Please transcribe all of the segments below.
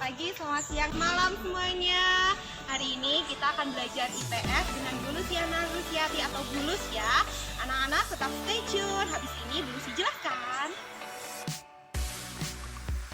pagi, selamat siang, malam semuanya. Hari ini kita akan belajar IPS dengan Bu Luciana Luciati atau Bulus ya. Anak-anak tetap stay tune. Habis ini Bulus jelaskan.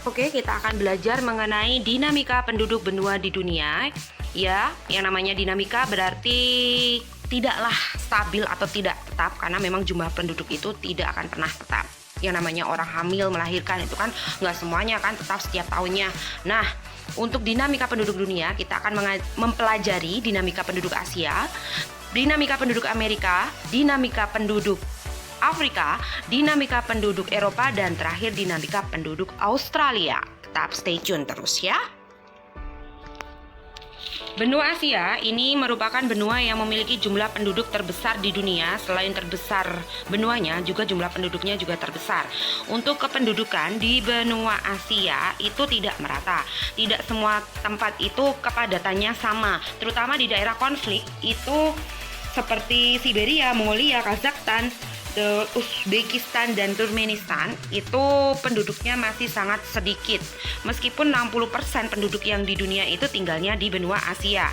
Oke, kita akan belajar mengenai dinamika penduduk benua di dunia. Ya, yang namanya dinamika berarti tidaklah stabil atau tidak tetap, karena memang jumlah penduduk itu tidak akan pernah tetap. Yang namanya orang hamil melahirkan itu kan nggak semuanya kan tetap setiap tahunnya. Nah, untuk dinamika penduduk dunia kita akan mempelajari dinamika penduduk Asia, dinamika penduduk Amerika, dinamika penduduk Afrika, dinamika penduduk Eropa, dan terakhir dinamika penduduk Australia. Tetap stay tune terus ya. Benua Asia ini merupakan benua yang memiliki jumlah penduduk terbesar di dunia. Selain terbesar benuanya, juga jumlah penduduknya juga terbesar. Untuk kependudukan di benua Asia itu tidak merata. Tidak semua tempat itu kepadatannya sama. Terutama di daerah konflik itu seperti Siberia, Mongolia, Kazakhstan, Uzbekistan dan Turkmenistan itu penduduknya masih sangat sedikit. Meskipun 60% penduduk yang di dunia itu tinggalnya di benua Asia.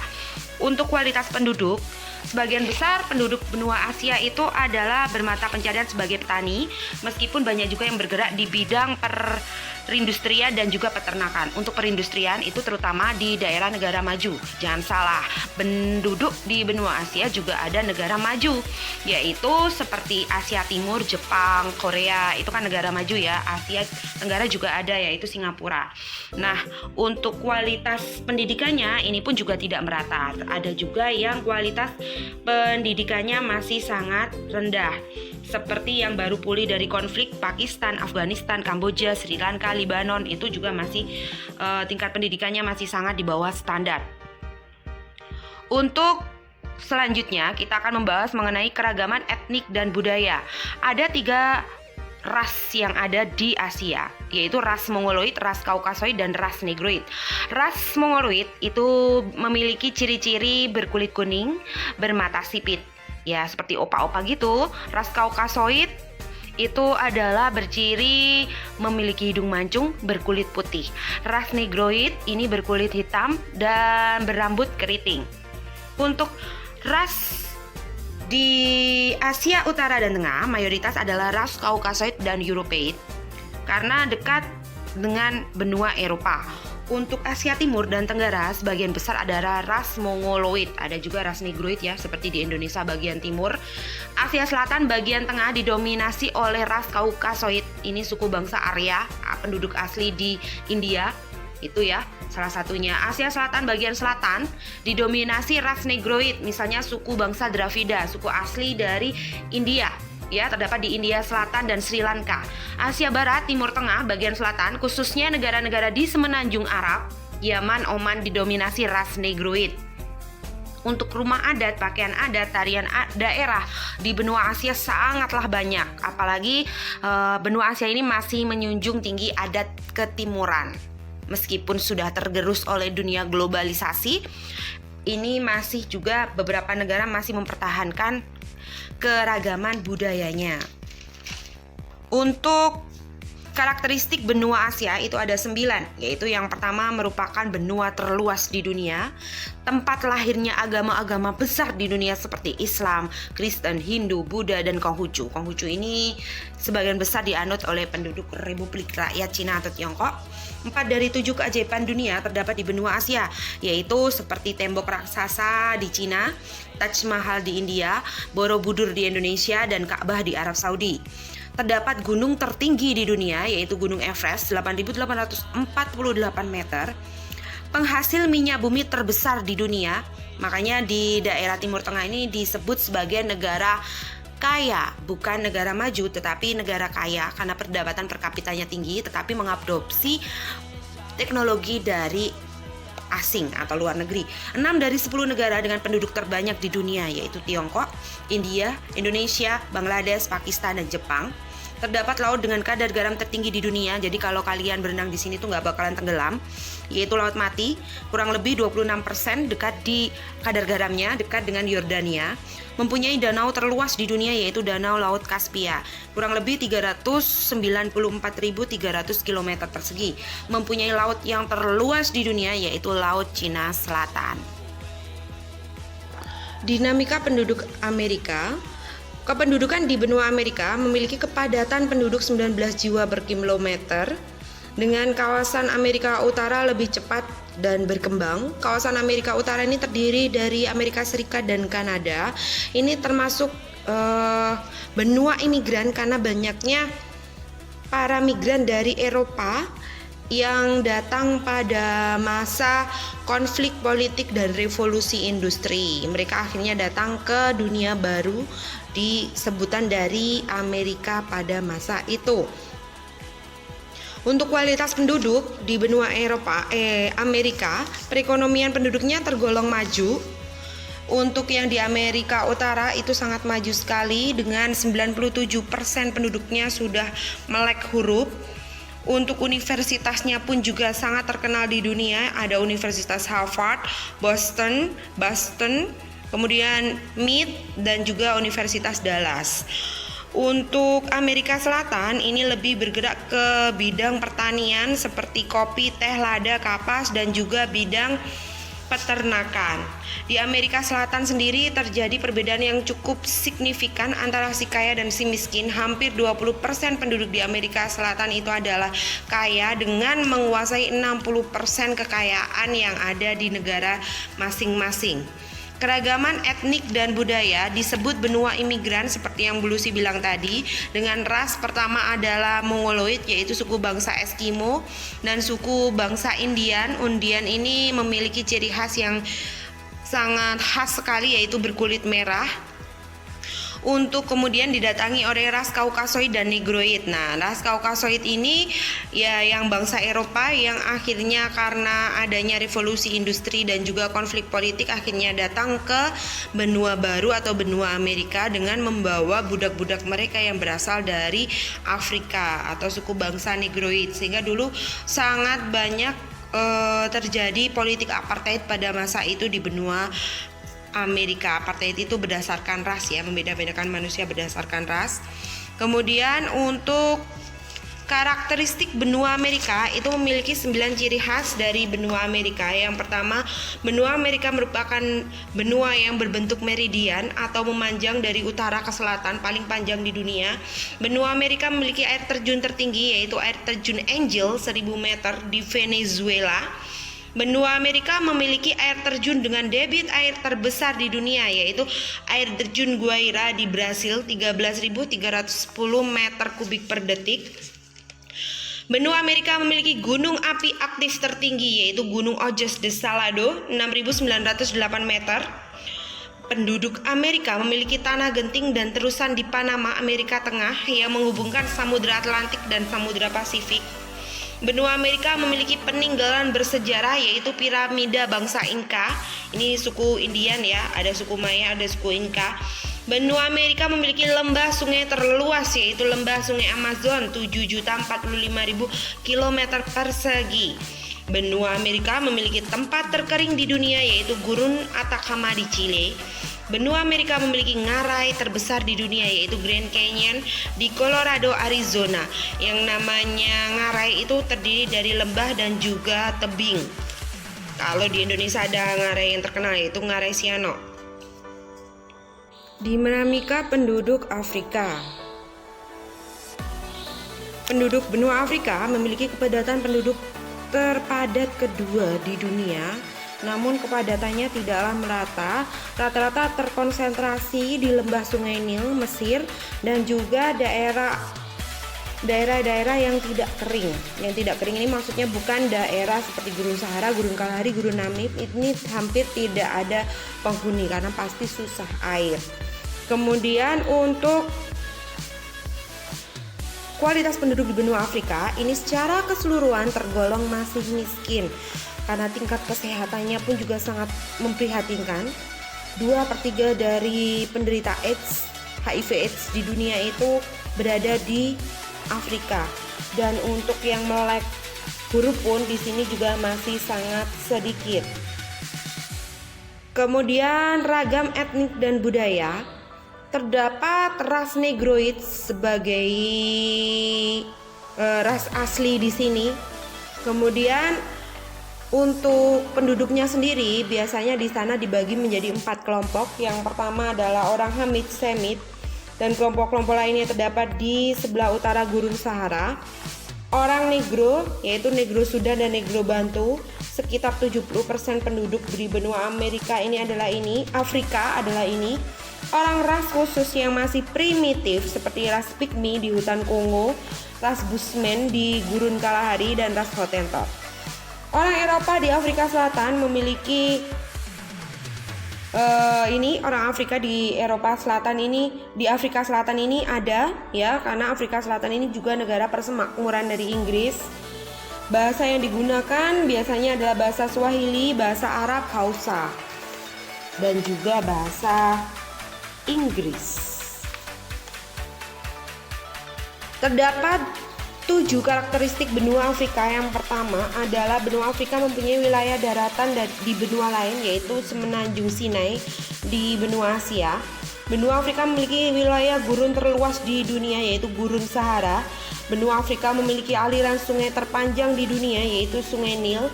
Untuk kualitas penduduk, sebagian besar penduduk benua Asia itu adalah bermata pencarian sebagai petani, meskipun banyak juga yang bergerak di bidang perindustrian dan juga peternakan. Untuk perindustrian itu terutama di daerah negara maju. Jangan salah, penduduk di benua Asia juga ada negara maju, yaitu seperti Asia Timur, Jepang, Korea, itu kan negara maju ya. Asia Tenggara juga ada, yaitu Singapura. Nah, untuk kualitas pendidikannya ini pun juga tidak merata. Ada juga yang kualitas pendidikannya masih sangat rendah, seperti yang baru pulih dari konflik Pakistan, Afghanistan, Kamboja, Sri Lanka, Lebanon, itu juga masih tingkat pendidikannya masih sangat di bawah standar. Untuk selanjutnya kita akan membahas mengenai keragaman etnik dan budaya. Ada 3 ras yang ada di Asia, yaitu ras Mongoloid, ras Kaukasoid, dan ras Negroid. Ras Mongoloid itu memiliki ciri-ciri berkulit kuning, bermata sipit, ya seperti opa-opa gitu. Ras Kaukasoid itu adalah berciri memiliki hidung mancung, berkulit putih. Ras Negroid ini berkulit hitam dan berambut keriting. Untuk ras di Asia Utara dan Tengah, mayoritas adalah ras Kaukasoid dan Europeid karena dekat dengan benua Eropa. Untuk Asia Timur dan Tenggara, sebagian besar adalah ras Mongoloid. Ada juga ras Negroid ya, seperti di Indonesia bagian timur. Asia Selatan bagian tengah didominasi oleh ras Kaukasoid. Ini suku bangsa Arya, penduduk asli di India. Itu ya, salah satunya. Asia Selatan bagian selatan didominasi ras Negroid, misalnya suku bangsa Dravida, suku asli dari India. Ya, terdapat di India Selatan dan Sri Lanka. Asia Barat, Timur Tengah, bagian selatan, khususnya negara-negara di Semenanjung Arab, Yaman, Oman, didominasi ras Negroid. Untuk rumah adat, pakaian adat, tarian daerah di benua Asia sangatlah banyak. Apalagi benua Asia ini masih menjunjung tinggi adat ketimuran. Meskipun sudah tergerus oleh dunia globalisasi, ini masih juga beberapa negara masih mempertahankan keragaman budayanya. Untuk karakteristik benua Asia itu ada 9, yaitu yang pertama merupakan benua terluas di dunia, tempat lahirnya agama-agama besar di dunia seperti Islam, Kristen, Hindu, Buddha, dan Konghucu. Konghucu ini sebagian besar dianut oleh penduduk Republik Rakyat Cina atau Tiongkok. 4 dari 7 keajaiban dunia terdapat di benua Asia, yaitu seperti tembok raksasa di Cina, Taj Mahal di India, Borobudur di Indonesia, dan Ka'bah di Arab Saudi. Terdapat gunung tertinggi di dunia, yaitu Gunung Everest 8.848 meter. Penghasil minyak bumi terbesar di dunia, makanya di daerah Timur Tengah ini disebut sebagai negara kaya, bukan negara maju tetapi negara kaya karena pendapatan per kapitanya tinggi tetapi mengadopsi teknologi dari asing atau luar negeri. 6 dari 10 negara dengan penduduk terbanyak di dunia yaitu Tiongkok, India, Indonesia, Bangladesh, Pakistan, dan Jepang. Terdapat laut dengan kadar garam tertinggi di dunia, jadi kalau kalian berenang di sini tuh nggak bakalan tenggelam, yaitu Laut Mati, kurang lebih 26% dekat di kadar garamnya, dekat dengan Yordania. Mempunyai danau terluas di dunia yaitu Danau Laut Kaspia, kurang lebih 394.300 km persegi. Mempunyai laut yang terluas di dunia yaitu Laut Cina Selatan. Dinamika penduduk Amerika. Kependudukan di benua Amerika memiliki kepadatan penduduk 19 jiwa per kilometer. Dengan kawasan Amerika Utara lebih cepat dan berkembang. Kawasan Amerika Utara ini terdiri dari Amerika Serikat dan Kanada. Ini termasuk benua imigran karena banyaknya para migran dari Eropa yang datang pada masa konflik politik dan revolusi industri. Mereka akhirnya datang ke dunia baru di sebutan dari Amerika pada masa itu. Untuk kualitas penduduk di benua Amerika, perekonomian penduduknya tergolong maju. Untuk yang di Amerika Utara itu sangat maju sekali dengan 97% penduduknya sudah melek huruf. Untuk universitasnya pun juga sangat terkenal di dunia. Ada Universitas Harvard, Boston, kemudian MIT dan juga Universitas Dallas. Untuk Amerika Selatan ini lebih bergerak ke bidang pertanian seperti kopi, teh, lada, kapas dan juga bidang peternakan. Di Amerika Selatan sendiri terjadi perbedaan yang cukup signifikan antara si kaya dan si miskin. Hampir 20% penduduk di Amerika Selatan itu adalah kaya dengan menguasai 60% kekayaan yang ada di negara masing-masing. Keragaman etnik dan budaya disebut benua imigran seperti yang Bu Lucy bilang tadi. Dengan ras pertama adalah Mongoloid yaitu suku bangsa Eskimo dan suku bangsa Indian. Indian ini memiliki ciri khas yang sangat khas sekali yaitu berkulit merah. Untuk kemudian didatangi oleh ras Kaukasoid dan Negroid. Nah, ras Kaukasoid ini ya yang bangsa Eropa yang akhirnya karena adanya revolusi industri dan juga konflik politik akhirnya datang ke benua baru atau benua Amerika dengan membawa budak-budak mereka yang berasal dari Afrika atau suku bangsa Negroid. Sehingga dulu sangat banyak terjadi politik apartheid pada masa itu di benua Amerika. Apartheid itu berdasarkan ras ya, membeda-bedakan manusia berdasarkan ras. Kemudian untuk karakteristik benua Amerika itu memiliki 9 ciri khas dari benua Amerika. Yang pertama, benua Amerika merupakan benua yang berbentuk meridian atau memanjang dari utara ke selatan, paling panjang di dunia. Benua Amerika memiliki air terjun tertinggi yaitu air terjun Angel 1000 meter di Venezuela. Benua Amerika memiliki air terjun dengan debit air terbesar di dunia yaitu air terjun Guaira di Brasil 13.310 meter kubik per detik. Benua Amerika memiliki gunung api aktif tertinggi yaitu Gunung Ojos de Salado 6.908 meter. Penduduk Amerika memiliki tanah genting dan terusan di Panama, Amerika Tengah yang menghubungkan Samudra Atlantik dan Samudra Pasifik. Benua Amerika memiliki peninggalan bersejarah yaitu piramida bangsa Inka. Ini suku Indian ya, ada suku Maya, ada suku Inka. Benua Amerika memiliki lembah sungai terluas yaitu lembah sungai Amazon 7.045.000 km persegi. Benua Amerika memiliki tempat terkering di dunia yaitu Gurun Atacama di Chile. Benua Amerika memiliki ngarai terbesar di dunia yaitu Grand Canyon di Colorado, Arizona. Yang namanya ngarai itu terdiri dari lembah dan juga tebing. Kalau di Indonesia ada ngarai yang terkenal yaitu ngarai Siano. Dinamika penduduk Afrika. Penduduk benua Afrika memiliki kepadatan penduduk terpadat kedua di dunia. Namun kepadatannya tidaklah merata, rata-rata terkonsentrasi di lembah Sungai Nil, Mesir, dan juga daerah-daerah yang tidak kering. Yang tidak kering ini maksudnya bukan daerah seperti Gurun Sahara, Gurun Kalahari, Gurun Namib. Ini hampir tidak ada penghuni karena pasti susah air. Kemudian untuk kualitas penduduk di benua Afrika ini secara keseluruhan tergolong masih miskin. Karena tingkat kesehatannya pun juga sangat memprihatinkan. 2/3 dari penderita HIV AIDS di dunia itu berada di Afrika. Dan untuk yang melek huruf pun di sini juga masih sangat sedikit. Kemudian ragam etnik dan budaya, terdapat ras Negroid sebagai ras asli di sini. Kemudian untuk penduduknya sendiri biasanya di sana dibagi menjadi 4 kelompok. Yang pertama adalah orang Hamid Semit, dan kelompok-kelompok lainnya terdapat di sebelah utara Gurun Sahara. Orang Negro, yaitu Negro Sudan dan Negro Bantu, sekitar 70% penduduk di benua Amerika ini adalah ini, Afrika adalah ini. Orang ras khusus yang masih primitif seperti ras Pygmy di hutan Kongo, ras Bushman di Gurun Kalahari, dan ras Hottentot. Orang Eropa di Afrika Selatan memiliki orang Afrika di Eropa Selatan ini, di Afrika Selatan ini ada ya, karena Afrika Selatan ini juga negara persemakmuran dari Inggris. Bahasa yang digunakan biasanya adalah bahasa Swahili, bahasa Arab, Hausa, dan juga bahasa Inggris. Terdapat 7 karakteristik benua Afrika. Yang pertama adalah benua Afrika mempunyai wilayah daratan di benua lain, yaitu semenanjung Sinai di benua Asia. Benua Afrika memiliki wilayah gurun terluas di dunia, yaitu Gurun Sahara. Benua Afrika memiliki aliran sungai terpanjang di dunia, yaitu Sungai Nil.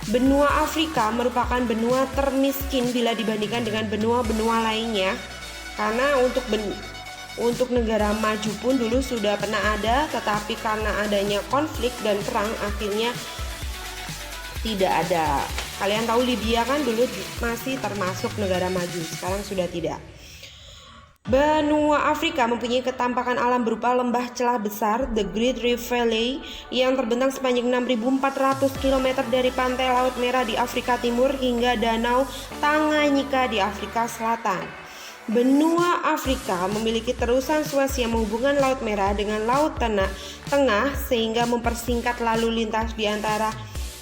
Benua Afrika merupakan benua termiskin bila dibandingkan dengan benua-benua lainnya, karena untuk negara maju pun dulu sudah pernah ada, tetapi karena adanya konflik dan perang akhirnya tidak ada. Kalian tahu Libya kan dulu masih termasuk negara maju, sekarang sudah tidak. Benua Afrika mempunyai ketampakan alam berupa lembah celah besar, the Great Rift Valley, yang terbentang sepanjang 6.400 km dari pantai Laut Merah di Afrika Timur hingga Danau Tanganyika di Afrika Selatan. Benua Afrika memiliki terusan Suez yang menghubungkan Laut Merah dengan Laut Tengah sehingga mempersingkat lalu lintas di antara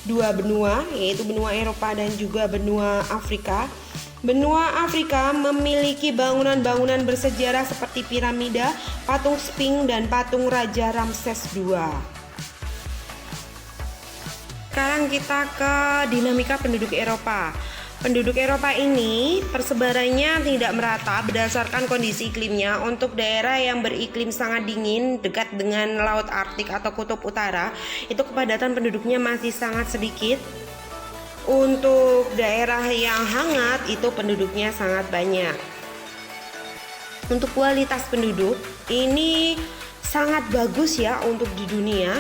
dua benua, yaitu benua Eropa dan juga benua Afrika. Benua Afrika memiliki bangunan-bangunan bersejarah seperti piramida, patung Sphinx, dan patung Raja Ramses II. Sekarang kita ke dinamika penduduk Eropa. Penduduk Eropa ini persebarannya tidak merata berdasarkan kondisi iklimnya. Untuk daerah yang beriklim sangat dingin dekat dengan Laut Arktik atau Kutub Utara, itu kepadatan penduduknya masih sangat sedikit. Untuk daerah yang hangat itu penduduknya sangat banyak. Untuk kualitas penduduk ini sangat bagus ya untuk di dunia.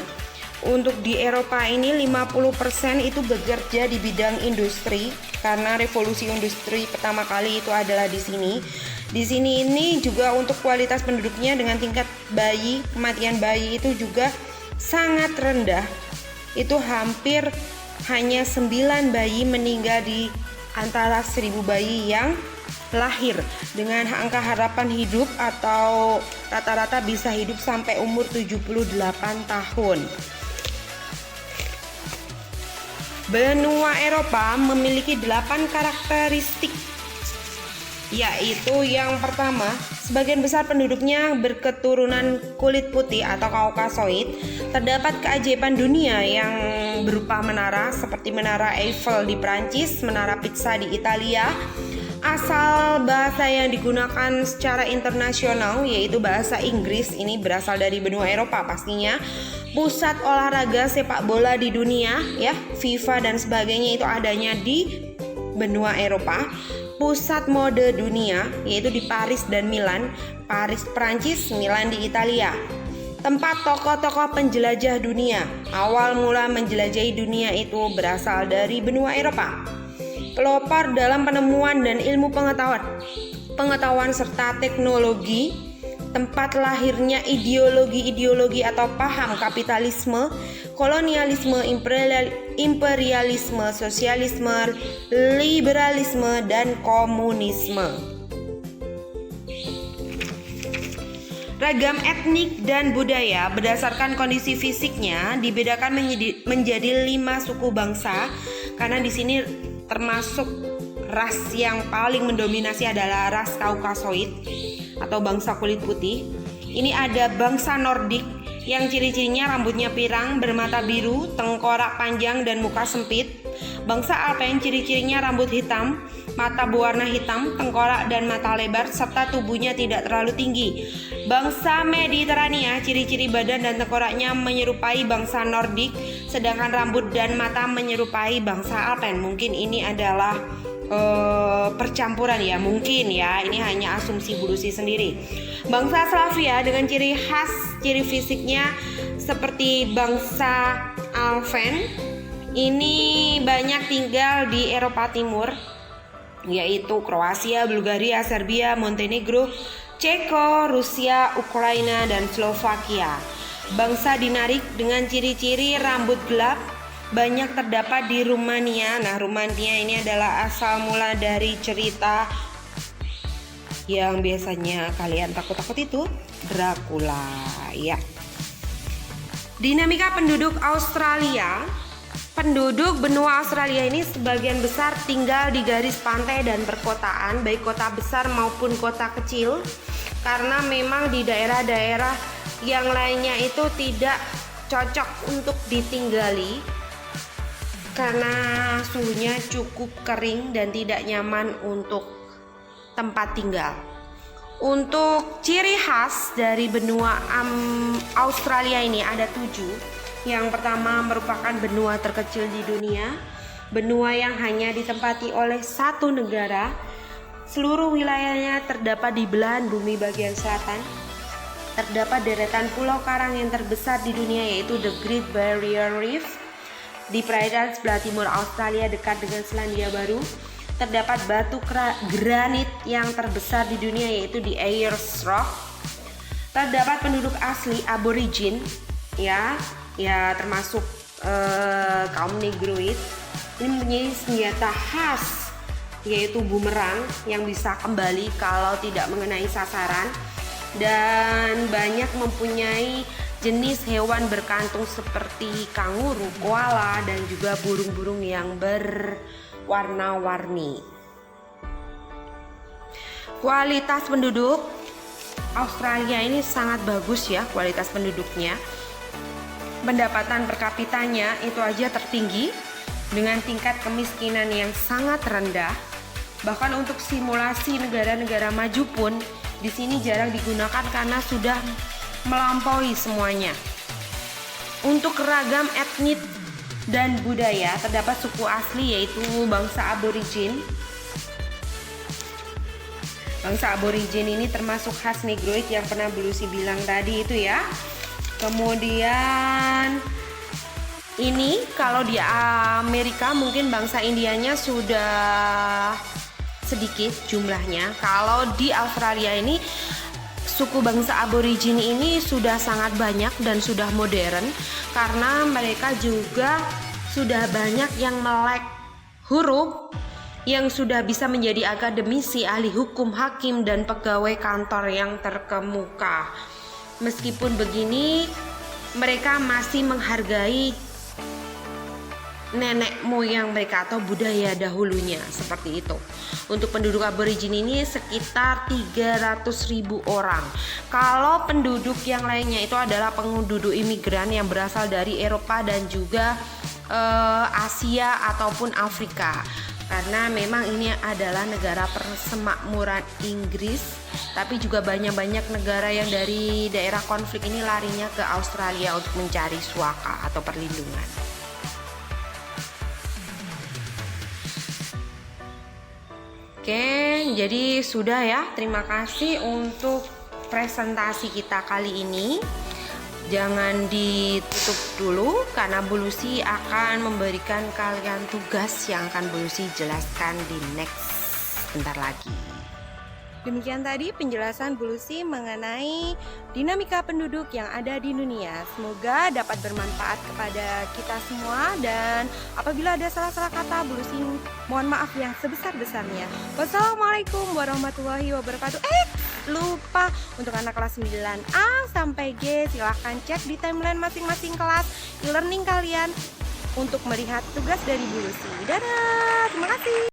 Untuk di Eropa ini 50% itu bekerja di bidang industri, karena revolusi industri pertama kali itu adalah di sini. Di sini ini juga untuk kualitas penduduknya dengan tingkat kematian bayi itu juga sangat rendah. Itu hampir hanya 9 bayi meninggal di antara 1000 bayi yang lahir, dengan angka harapan hidup atau rata-rata bisa hidup sampai umur 78 tahun. Benua Eropa memiliki 8 karakteristik, yaitu yang pertama, sebagian besar penduduknya berketurunan kulit putih atau Kaukasoid. Terdapat keajaiban dunia yang berupa menara seperti Menara Eiffel di Prancis, Menara Pisa di Italia. Asal bahasa yang digunakan secara internasional yaitu bahasa Inggris, ini berasal dari benua Eropa pastinya. Pusat olahraga sepak bola di dunia ya, FIFA dan sebagainya itu adanya di benua Eropa. Pusat mode dunia yaitu di Paris dan Milan. Paris Prancis, Milan di Italia. Tempat tokoh-tokoh penjelajah dunia. Awal mula menjelajahi dunia itu berasal dari benua Eropa. Pelopor dalam penemuan dan ilmu pengetahuan serta teknologi. Tempat lahirnya ideologi-ideologi atau paham kapitalisme, kolonialisme, imperialisme, sosialisme, liberalisme, dan komunisme. Ragam etnik dan budaya berdasarkan kondisi fisiknya dibedakan menjadi 5 suku bangsa, karena di sini termasuk ras yang paling mendominasi adalah ras Kaukasoid atau bangsa kulit putih. Ini ada bangsa Nordik yang ciri-cirinya rambutnya pirang, bermata biru, tengkorak panjang dan muka sempit. Bangsa Alpen ciri-cirinya rambut hitam, mata berwarna hitam, tengkorak dan mata lebar, serta tubuhnya tidak terlalu tinggi. Bangsa Mediterania ciri-ciri badan dan tengkoraknya menyerupai bangsa Nordik, sedangkan rambut dan mata menyerupai bangsa Alpen. Mungkin ini adalah percampuran ya, mungkin ya, ini hanya asumsi Bulusi sendiri. Bangsa Slavia dengan ciri khas, ciri fisiknya seperti bangsa Alpen, ini banyak tinggal di Eropa Timur, yaitu Kroasia, Bulgaria, Serbia, Montenegro, Ceko, Rusia, Ukraina, dan Slovakia. Bangsa Dinarik dengan ciri-ciri rambut gelap banyak terdapat di Rumania. Nah, Rumania ini adalah asal mula dari cerita yang biasanya kalian takut-takut itu, Dracula ya. Dinamika penduduk Australia. Penduduk benua Australia ini sebagian besar tinggal di garis pantai dan perkotaan, baik kota besar maupun kota kecil, karena memang di daerah-daerah yang lainnya itu tidak cocok untuk ditinggali karena suhunya cukup kering dan tidak nyaman untuk tempat tinggal. Untuk ciri khas dari benua Australia ini ada 7. Yang pertama merupakan benua terkecil di dunia, benua yang hanya ditempati oleh satu negara. Seluruh wilayahnya terdapat di belahan bumi bagian selatan. Terdapat deretan pulau karang yang terbesar di dunia, yaitu The Great Barrier Reef. Di perairan sebelah timur Australia dekat dengan Selandia Baru terdapat batu granit yang terbesar di dunia, yaitu di Ayers Rock. Terdapat penduduk asli aborigin ya termasuk kaum Negroid. Ini mempunyai senjata khas, yaitu bumerang yang bisa kembali kalau tidak mengenai sasaran, dan banyak mempunyai jenis hewan berkantung seperti kanguru, koala, dan juga burung-burung yang berwarna-warni. Kualitas penduduk Australia ini sangat bagus ya, kualitas penduduknya. Pendapatan per kapitanya itu aja tertinggi dengan tingkat kemiskinan yang sangat rendah. Bahkan untuk simulasi negara-negara maju pun di sini jarang digunakan karena sudah melampaui semuanya. Untuk ragam etnis dan budaya terdapat suku asli, yaitu bangsa aborigin. Bangsa aborigin ini termasuk khas Negroid yang pernah Bulusi bilang tadi itu ya. Kemudian ini kalau di Amerika mungkin bangsa Indianya sudah sedikit jumlahnya. Kalau di Australia ini suku bangsa aborigin ini sudah sangat banyak dan sudah modern, karena mereka juga sudah banyak yang melek huruf, yang sudah bisa menjadi akademisi, ahli hukum, hakim, dan pegawai kantor yang terkemuka. Meskipun begini, mereka masih menghargai nenek moyang mereka atau budaya dahulunya, seperti itu. Untuk penduduk aborigin ini sekitar 300.000 orang. Kalau penduduk yang lainnya itu adalah penduduk imigran yang berasal dari Eropa dan juga Asia ataupun Afrika. Karena memang ini adalah negara persemakmuran Inggris, tapi juga banyak negara yang dari daerah konflik ini larinya ke Australia untuk mencari suaka atau perlindungan. Oke, jadi sudah ya. Terima kasih untuk presentasi kita kali ini. Jangan ditutup dulu karena Bulusi akan memberikan kalian tugas yang akan Bulusi jelaskan di next bentar lagi. Demikian tadi penjelasan Bulusi mengenai dinamika penduduk yang ada di dunia. Semoga dapat bermanfaat kepada kita semua, dan apabila ada salah-salah kata, Bulusi mohon maaf yang sebesar-besarnya. Wassalamualaikum warahmatullahi wabarakatuh. Lupa untuk anak kelas 9A sampai G, silahkan cek di timeline masing-masing kelas e-learning kalian untuk melihat tugas dari Bulusi. Dadah, terima kasih.